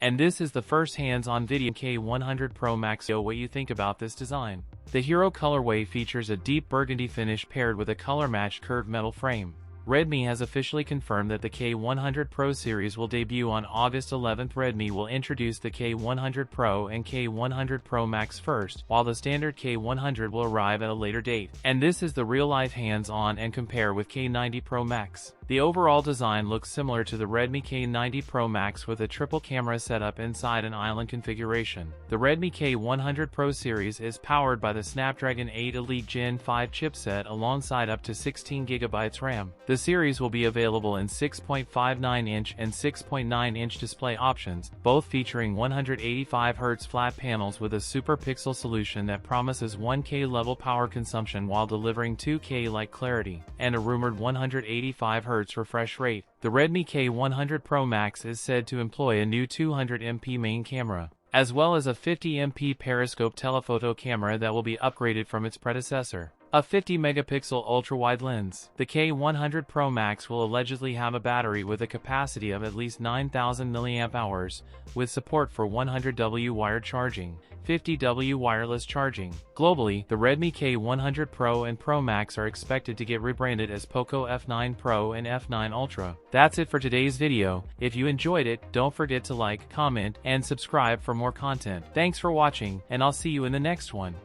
And this is the first hands-on video K100 Pro Max. So what you think about this design? The Hero colorway features a deep burgundy finish paired with a color-matched curved metal frame. Redmi has officially confirmed that the K100 Pro series will debut on August 11. Redmi will introduce the K100 Pro and K100 Pro Max first, while the standard K100 will arrive at a later date. And this is the real-life hands-on and compare with K90 Pro Max. The overall design looks similar to the Redmi K90 Pro Max with a triple camera setup inside an island configuration. The Redmi K100 Pro series is powered by the Snapdragon 8 Elite Gen 5 chipset alongside up to 16GB RAM. The series will be available in 6.59-inch and 6.9-inch display options, both featuring 185Hz flat panels with a super pixel solution that promises 1K level power consumption while delivering 2K light clarity, and a rumored 185Hz refresh rate. The Redmi K100 Pro Max is said to employ a new 200MP main camera, as well as a 50MP periscope telephoto camera that will be upgraded from its predecessor, a 50-megapixel ultra-wide lens. The K100 Pro Max will allegedly have a battery with a capacity of at least 9,000 mAh, with support for 100W wired charging, 50W wireless charging. Globally, the Redmi K100 Pro and Pro Max are expected to get rebranded as Poco F9 Pro and F9 Ultra. That's it for today's video. If you enjoyed it, don't forget to like, comment, and subscribe for more content. Thanks for watching, and I'll see you in the next one.